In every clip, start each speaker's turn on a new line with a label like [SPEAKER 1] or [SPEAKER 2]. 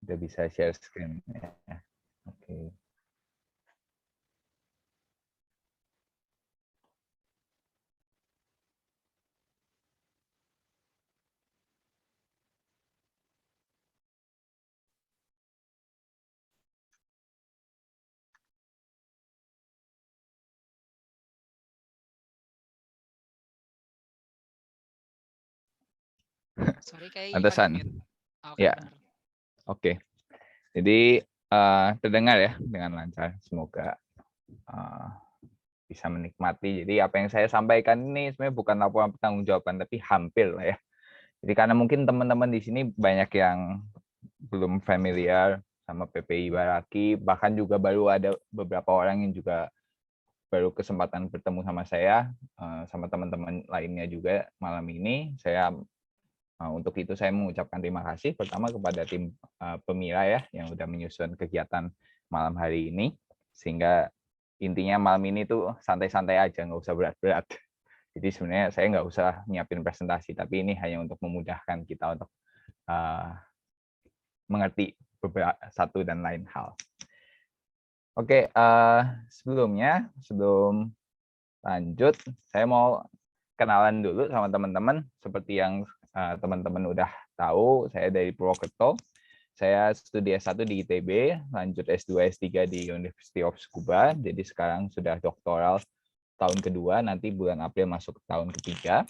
[SPEAKER 1] Udah bisa share screen ya. Oke.
[SPEAKER 2] Sorry kayak
[SPEAKER 1] Pantesan.
[SPEAKER 2] unmute. Oke,
[SPEAKER 1] Ya,
[SPEAKER 2] benar.
[SPEAKER 1] oke. Jadi terdengar ya dengan lancar. Semoga uh, bisa menikmati. Jadi apa yang saya sampaikan ini sebenarnya bukan laporan pertanggungjawaban, tapi hampir lah ya. Jadi karena mungkin teman-teman di sini banyak yang belum familiar sama PPI Baraki, bahkan juga baru ada beberapa orang yang juga baru kesempatan bertemu sama saya, sama teman-teman lainnya juga malam ini. Untuk itu saya mengucapkan terima kasih pertama kepada tim Pemira ya yang udah menyusun kegiatan malam hari ini, sehingga intinya malam ini tuh santai-santai aja, nggak usah berat-berat. Jadi sebenarnya saya nggak usah nyiapin presentasi, tapi ini hanya untuk memudahkan kita untuk mengerti beberapa satu dan lain hal. Oke, sebelum lanjut, saya mau kenalan dulu sama teman-teman. Seperti yang teman-teman udah tahu, saya dari Purwokerto. Saya studi S1 di ITB, lanjut S2, S3 di University of Tsukuba. Jadi sekarang sudah doktoral tahun kedua, nanti bulan April masuk tahun ketiga.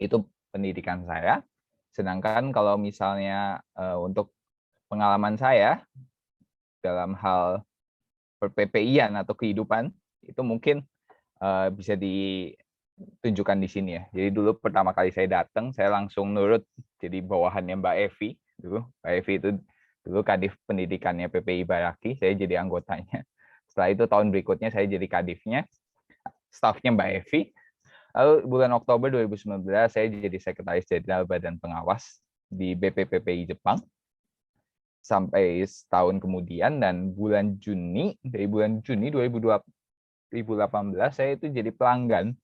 [SPEAKER 1] Itu pendidikan saya. Sedangkan kalau misalnya untuk pengalaman saya dalam hal per-PPI-an atau kehidupan, itu mungkin bisa ditunjukkan di sini ya. Jadi dulu pertama kali saya datang, saya langsung nurut jadi bawahannya Mbak Evi. Mbak Evi itu dulu Kadif Pendidikannya PPI Baraki, saya jadi anggotanya. Setelah itu tahun berikutnya saya jadi kadifnya, stafnya Mbak Evi. Lalu bulan Oktober 2019 saya jadi sekretaris jenderal Badan Pengawas di BPPPI Jepang sampai setahun kemudian, dan dari bulan Juni 2018 saya itu jadi pelanggan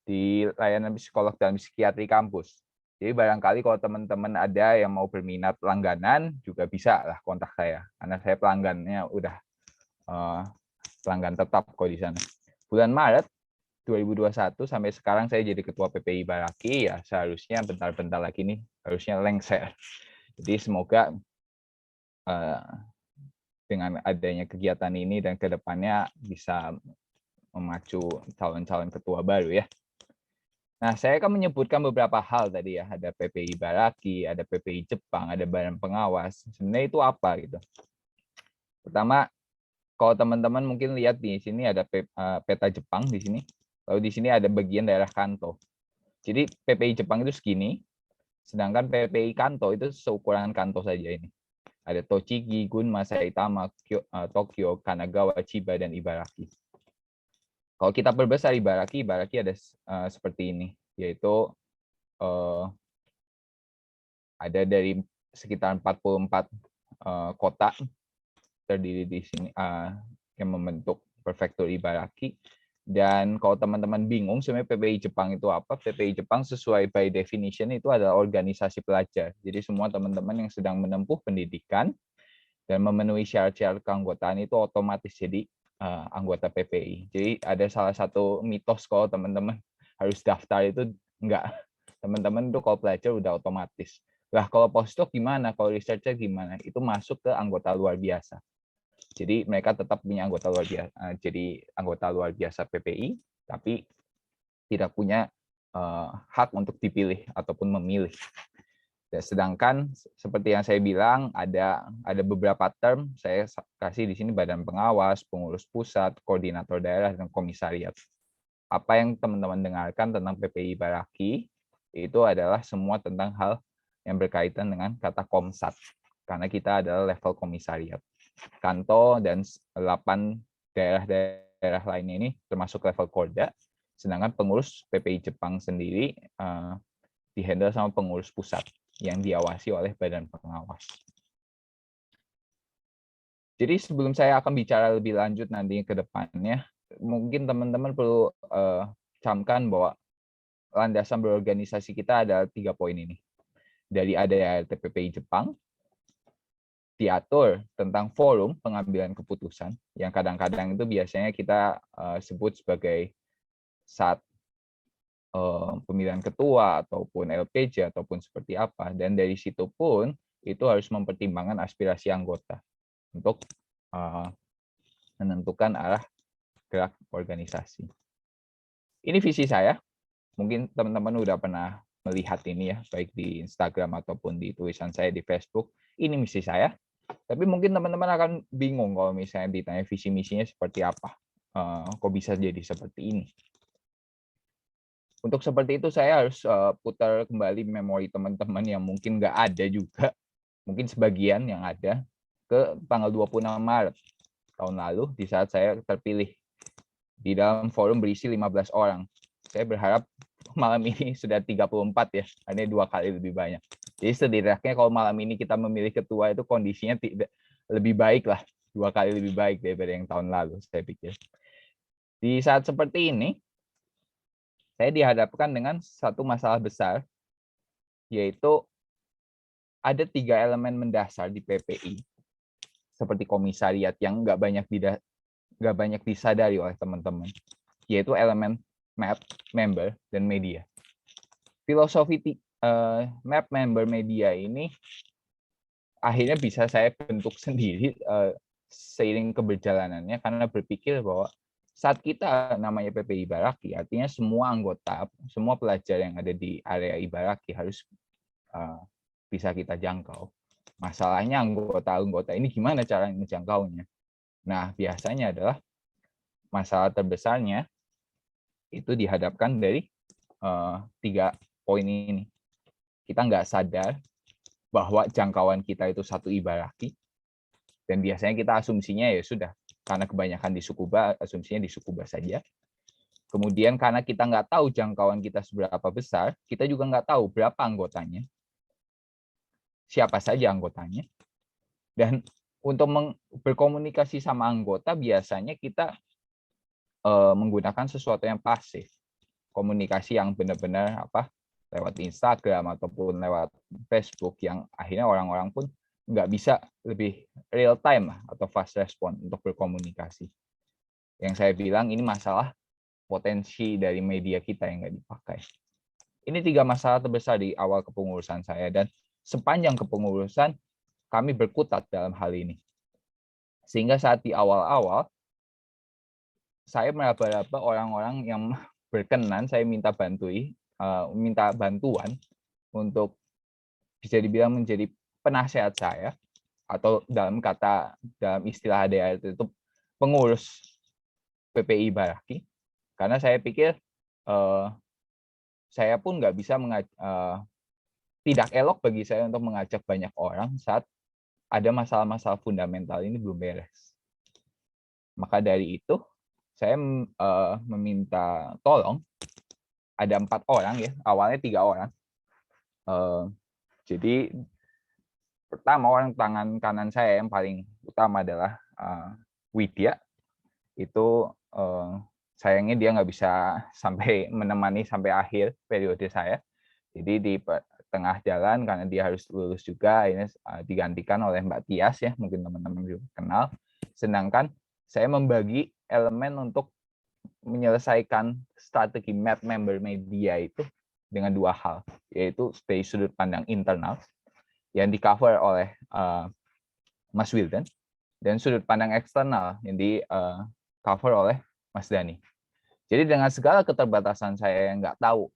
[SPEAKER 1] di layanan psikolog dan psikiatri kampus. Jadi barangkali kalau teman-teman ada yang mau berminat langganan juga bisa lah kontak saya, karena saya pelanggannya udah pelanggan tetap kok di sana. Bulan Maret 2021 sampai sekarang saya jadi ketua PPI Baraki, ya seharusnya bentar-bentar lagi nih harusnya lengser. Jadi semoga dengan adanya kegiatan ini dan kedepannya bisa memacu calon-calon ketua baru ya. Nah, saya akan menyebutkan beberapa hal tadi ya. Ada PPI Baraki, ada PPI Jepang, ada Badan Pengawas. Sebenarnya itu apa gitu? Pertama, kalau teman-teman mungkin lihat di sini ada peta Jepang di sini. Lalu di sini ada bagian daerah Kanto. Jadi PPI Jepang itu segini, sedangkan PPI Kanto itu seukuran Kanto saja ini. Ada Tochigi, Gunma, Saitama, Tokyo, Kanagawa, Chiba, dan Ibaraki. Kalau kita perbesar Ibaraki ada seperti ini, yaitu ada dari sekitar 44 kota terdiri di sini yang membentuk prefektur Ibaraki. Dan kalau teman-teman bingung sebenarnya PPI Jepang itu apa, PPI Jepang sesuai by definition itu adalah organisasi pelajar. Jadi semua teman-teman yang sedang menempuh pendidikan dan memenuhi syarat-syarat keanggotaan itu otomatis jadi anggota PPI. Jadi ada salah satu mitos kalau teman-teman harus daftar itu enggak. Teman-teman itu kalau pelajar udah otomatis. Lah kalau postdoc gimana? Kalau researcher gimana? Itu masuk ke anggota luar biasa. Jadi mereka tetap punya anggota luar biasa, jadi anggota luar biasa PPI, tapi tidak punya hak untuk dipilih ataupun memilih. Sedangkan seperti yang saya bilang, ada beberapa term saya kasih di sini: badan pengawas, pengurus pusat, koordinator daerah, dan komisariat. Apa yang teman-teman dengarkan tentang PPI Baraki itu adalah semua tentang hal yang berkaitan dengan kata komsat, karena kita adalah level komisariat. Kanto dan 8 daerah lainnya ini termasuk level Korda, sedangkan pengurus PPI Jepang sendiri dihandle sama pengurus pusat yang diawasi oleh badan pengawas. Jadi sebelum saya akan bicara lebih lanjut nanti ke depannya, mungkin teman-teman perlu camkan bahwa landasan berorganisasi kita ada 3 poin ini. Dari ADART PPI Jepang, diatur tentang forum pengambilan keputusan, yang kadang-kadang itu biasanya kita sebut sebagai saat pemilihan ketua ataupun LPJ ataupun seperti apa, dan dari situ pun itu harus mempertimbangkan aspirasi anggota untuk menentukan arah gerak organisasi. Ini visi saya. Mungkin teman-teman udah pernah melihat ini ya, baik di Instagram ataupun di tulisan saya di Facebook. Ini misi saya. Tapi mungkin teman-teman akan bingung kalau misalnya ditanya visi misinya seperti apa. Kok bisa jadi seperti ini? Untuk seperti itu saya harus putar kembali memori teman-teman yang mungkin nggak ada juga, mungkin sebagian yang ada, ke tanggal 26 Maret tahun lalu di saat saya terpilih di dalam forum berisi 15 orang. Saya berharap malam ini sudah 34 ya, hanya 2 kali lebih banyak. Jadi setidaknya kalau malam ini kita memilih ketua itu kondisinya tidak lebih baik lah, 2 kali lebih baik daripada yang tahun lalu, saya pikir. Di saat seperti ini, saya dihadapkan dengan satu masalah besar, yaitu ada 3 elemen mendasar di PPI, seperti komisariat yang nggak banyak disadari oleh teman-teman, yaitu elemen map, member, dan media. Filosofi map, member, media ini akhirnya bisa saya bentuk sendiri seiring keberjalanannya, karena berpikir bahwa saat kita namanya PPI Ibaraki, artinya semua anggota, semua pelajar yang ada di area Ibaraki harus bisa kita jangkau. Masalahnya anggota-anggota ini gimana cara menjangkaunya? Nah, biasanya adalah masalah terbesarnya itu dihadapkan dari 3 poin ini. Kita nggak sadar bahwa jangkauan kita itu satu Ibaraki, dan biasanya kita asumsinya ya sudah, karena kebanyakan di Tsukuba, asumsinya di Tsukuba saja. Kemudian karena kita nggak tahu jangkauan kita seberapa besar, kita juga nggak tahu berapa anggotanya, siapa saja anggotanya. Dan untuk berkomunikasi sama anggota, biasanya kita menggunakan sesuatu yang pasif. Komunikasi yang benar-benar lewat Instagram ataupun lewat Facebook, yang akhirnya orang-orang pun nggak bisa lebih real time atau fast respon untuk berkomunikasi. Yang saya bilang ini masalah potensi dari media kita yang nggak dipakai. Ini 3 masalah terbesar di awal kepengurusan saya, dan sepanjang kepengurusan kami berkutat dalam hal ini. Sehingga saat di awal-awal, saya meraba-raba orang-orang yang berkenan saya minta bantuan untuk bisa dibilang menjadi penasehat saya, atau dalam istilah ADART itu pengurus PPI Ibaraki, karena saya pikir saya pun nggak bisa tidak elok bagi saya untuk mengajak banyak orang saat ada masalah-masalah fundamental ini belum beres. Maka dari itu saya meminta tolong. Ada 4 orang ya, awalnya 3 orang. Jadi pertama, orang tangan kanan saya yang paling utama adalah Widya. Itu sayangnya dia nggak bisa sampai menemani sampai akhir periode saya. Jadi di tengah jalan, karena dia harus lulus juga, ini digantikan oleh Mbak Tias ya, mungkin teman-teman juga kenal. Sedangkan saya membagi elemen untuk menyelesaikan strategi map, member, media itu dengan 2 hal, yaitu dari sudut pandang internal yang di cover oleh Mas Wildan, dan sudut pandang eksternal yang di cover oleh Mas Dani. Jadi dengan segala keterbatasan saya yang nggak tahu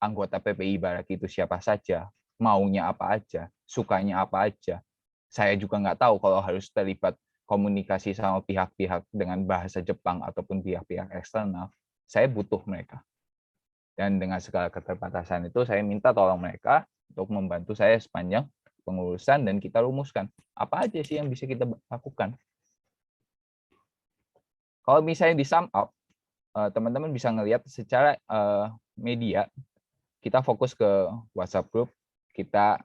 [SPEAKER 1] anggota PPI Ibaraki itu siapa saja, maunya apa aja, sukanya apa aja, saya juga nggak tahu kalau harus terlibat komunikasi sama pihak-pihak dengan bahasa Jepang ataupun pihak-pihak eksternal, saya butuh mereka. Dan dengan segala keterbatasan itu, saya minta tolong mereka untuk membantu saya sepanjang pengurusan, dan kita rumuskan apa aja sih yang bisa kita lakukan. Kalau misalnya di sum up, teman-teman bisa ngelihat secara media, kita fokus ke WhatsApp group, kita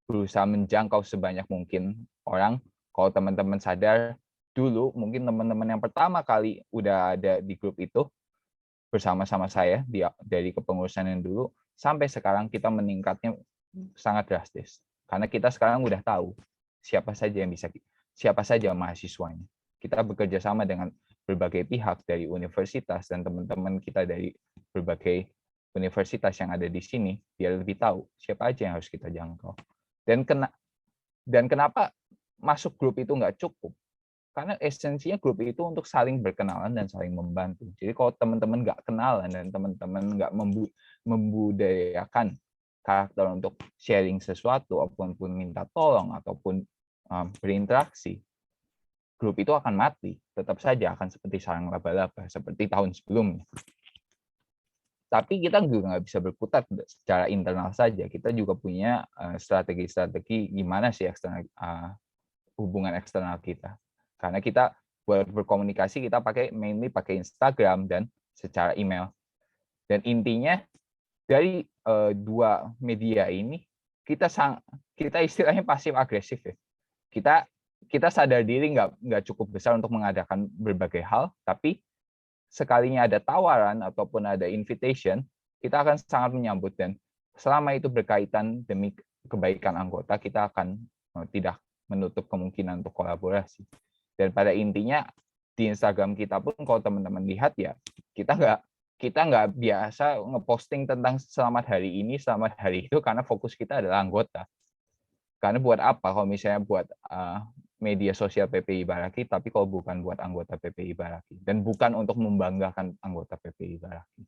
[SPEAKER 1] berusaha menjangkau sebanyak mungkin orang. Kalau teman-teman sadar, dulu mungkin teman-teman yang pertama kali udah ada di grup itu bersama-sama saya dari kepengurusan yang dulu, sampai sekarang kita meningkatnya sangat drastis. Karena kita sekarang udah tahu siapa saja mahasiswanya. Kita bekerja sama dengan berbagai pihak dari universitas dan teman-teman kita dari berbagai universitas yang ada di sini, biar lebih tahu siapa aja yang harus kita jangkau. Dan kenapa masuk grup itu nggak cukup? Karena esensinya grup itu untuk saling berkenalan dan saling membantu. Jadi kalau teman-teman nggak kenalan dan teman-teman nggak membudayakan karakter untuk sharing sesuatu, ataupun minta tolong, ataupun berinteraksi, grup itu akan mati. Tetap saja akan seperti sarang laba-laba, seperti tahun sebelumnya. Tapi kita juga nggak bisa berkutat secara internal saja. Kita juga punya strategi-strategi gimana sih hubungan eksternal kita. Karena kita buat berkomunikasi kita mainly pakai Instagram dan secara email. Dan intinya dari dua media ini kita istilahnya pasif agresif ya. Kita sadar diri nggak cukup besar untuk mengadakan berbagai hal, tapi sekalinya ada tawaran ataupun ada invitation, kita akan sangat menyambut, dan selama itu berkaitan demi kebaikan anggota, kita akan tidak menutup kemungkinan untuk kolaborasi. Dan pada intinya di Instagram kita pun kalau teman-teman lihat ya, kita nggak biasa ngeposting tentang selamat hari ini, selamat hari itu, karena fokus kita adalah anggota. Karena buat apa kalau misalnya buat media sosial PPI Baraki, tapi kalau bukan buat anggota PPI Baraki, dan bukan untuk membanggakan anggota PPI Baraki.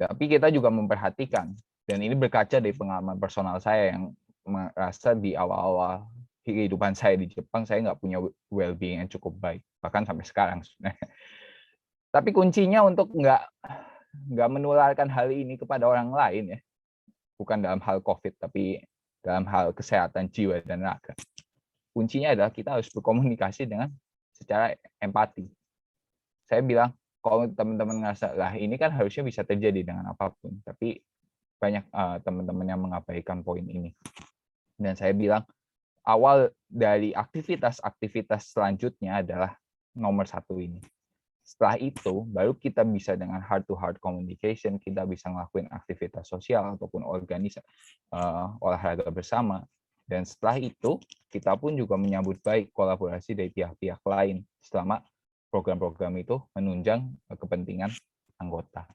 [SPEAKER 1] Tapi kita juga memperhatikan, dan ini berkaca dari pengalaman personal saya yang merasa di awal-awal kehidupan saya di Jepang, saya nggak punya well-being yang cukup baik, bahkan sampai sekarang. Tapi kuncinya untuk nggak menularkan hal ini kepada orang lain ya, bukan dalam hal COVID, tapi dalam hal kesehatan jiwa dan raga. Kuncinya adalah kita harus berkomunikasi dengan secara empati. Saya bilang, kalau teman-teman ngerasa, lah ini kan harusnya bisa terjadi dengan apapun, tapi banyak teman-teman yang mengabaikan poin ini. Dan saya bilang, awal dari aktivitas selanjutnya adalah nomor satu ini. Setelah itu, baru kita bisa dengan heart-to-heart communication, kita bisa ngelakuin aktivitas sosial ataupun olahraga bersama. Dan setelah itu, kita pun juga menyambut baik kolaborasi dari pihak-pihak lain selama program-program itu menunjang kepentingan anggota.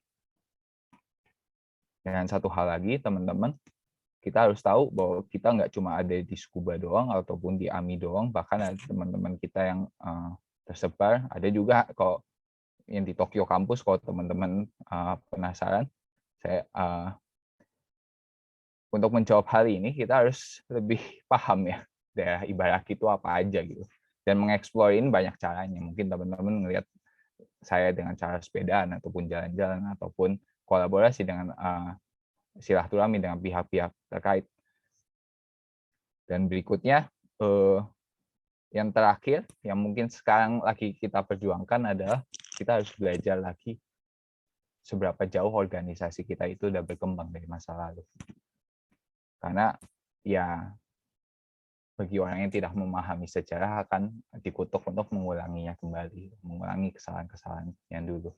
[SPEAKER 1] Dan satu hal lagi, teman-teman, kita harus tahu bahwa kita nggak cuma ada di Tsukuba doang ataupun di AMI doang, bahkan ada teman-teman kita yang tersebar. Ada juga kalau yang di Tokyo kampus, kalau teman-teman penasaran, saya untuk menjawab hal ini kita harus lebih paham ya daerah Ibaraki itu apa aja gitu, dan mengeksplorin banyak caranya. Mungkin teman-teman ngelihat saya dengan cara sepedaan ataupun jalan-jalan ataupun kolaborasi dengan silaturahmi dengan pihak-pihak terkait. Dan berikutnya yang terakhir yang mungkin sekarang lagi kita perjuangkan adalah kita harus belajar lagi seberapa jauh organisasi kita itu udah berkembang dari masa lalu. Karena ya bagi orang yang tidak memahami sejarah akan dikutuk untuk mengulanginya kembali, mengulangi kesalahan-kesalahan yang dulu.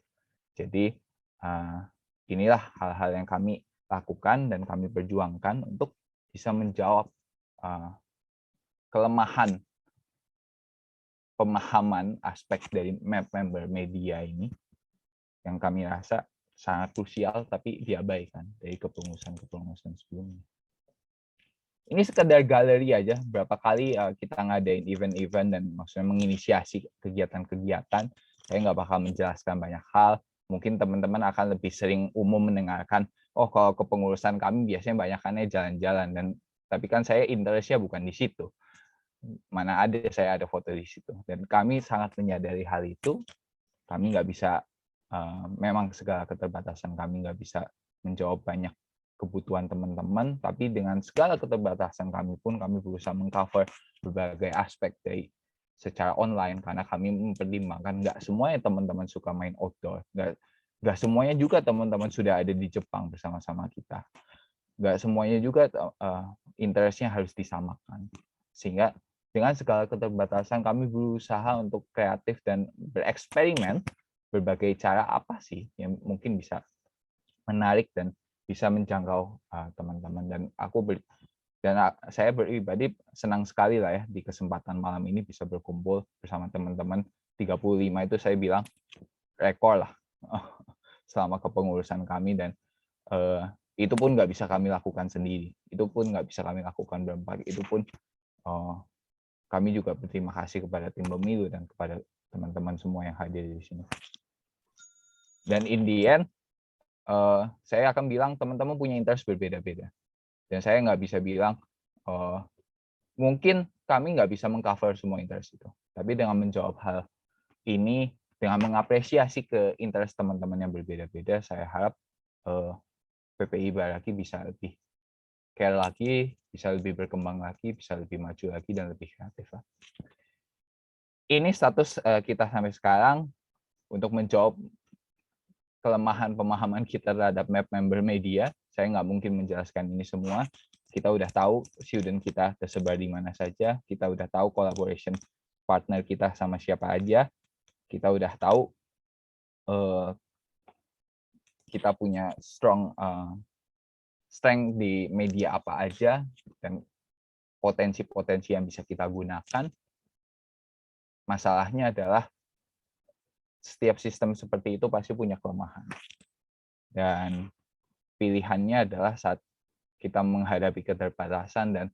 [SPEAKER 1] Jadi inilah hal-hal yang kami lakukan dan kami perjuangkan untuk bisa menjawab kelemahan pemahaman aspek dari member media ini yang kami rasa sangat krusial tapi diabaikan dari kepengurusan sebelumnya. Ini sekedar galeri aja, berapa kali kita ngadain event-event dan maksudnya menginisiasi kegiatan-kegiatan. Saya nggak bakal menjelaskan banyak hal. Mungkin teman-teman akan lebih sering umum mendengarkan, oh kalau kepengurusan kami biasanya banyakannya jalan-jalan, dan tapi kan saya interestnya bukan di situ. Mana ada saya ada foto di situ. Dan kami sangat menyadari hal itu. Kami nggak bisa, memang segala keterbatasan kami nggak bisa menjawab banyak kebutuhan teman-teman, tapi dengan segala keterbatasan kami pun kami berusaha mengcover berbagai aspek dari secara online, karena kami mempertimbangkan nggak semuanya teman-teman suka main outdoor, nggak semuanya juga teman-teman sudah ada di Jepang bersama-sama kita, nggak semuanya juga interestnya harus disamakan. Sehingga dengan segala keterbatasan kami berusaha untuk kreatif dan bereksperimen berbagai cara apa sih yang mungkin bisa menarik dan bisa menjangkau teman-teman. Dan aku Dan saya pribadi senang sekali lah ya di kesempatan malam ini bisa berkumpul bersama teman-teman. 35 itu saya bilang rekor lah selama kepengurusan kami, dan itu pun nggak bisa kami lakukan sendiri. Itu pun nggak bisa kami lakukan berempat. Itu pun kami juga berterima kasih kepada tim pemilu dan kepada teman-teman semua yang hadir di sini. Dan in the end, saya akan bilang teman-teman punya interest berbeda-beda. Dan saya nggak bisa bilang, mungkin kami nggak bisa mengcover semua interest itu. Tapi dengan menjawab hal ini, dengan mengapresiasi ke interest teman-teman yang berbeda-beda, saya harap PPI Baraki bisa lebih care lagi, bisa lebih berkembang lagi, bisa lebih maju lagi, dan lebih kreatif lah. Ini status kita sampai sekarang untuk menjawab kelemahan pemahaman kita terhadap map member media. Saya nggak mungkin menjelaskan ini semua. Kita udah tahu student kita tersebar di mana saja. Kita udah tahu collaboration partner kita sama siapa aja. Kita udah tahu kita punya strength di media apa aja, dan potensi-potensi yang bisa kita gunakan. Masalahnya adalah setiap sistem seperti itu pasti punya kelemahan. Dan pilihannya adalah saat kita menghadapi keterbatasan, dan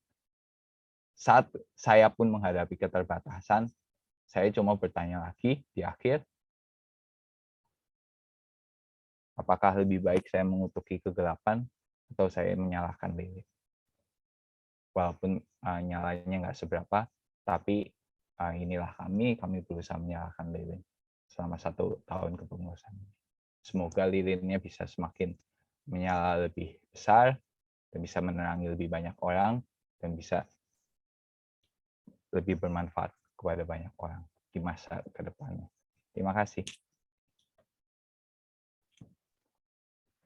[SPEAKER 1] saat saya pun menghadapi keterbatasan, saya cuma bertanya lagi di akhir, apakah lebih baik saya mengutuki kegelapan atau saya menyalahkan lilin? Walaupun nyalanya nggak seberapa, tapi inilah kami berusaha menyalahkan lilin selama 1 tahun kepengurusan. Semoga lilinnya bisa semakin menyala lebih besar, dan bisa menerangi lebih banyak orang, dan bisa lebih bermanfaat kepada banyak orang di masa ke depannya. Terima kasih.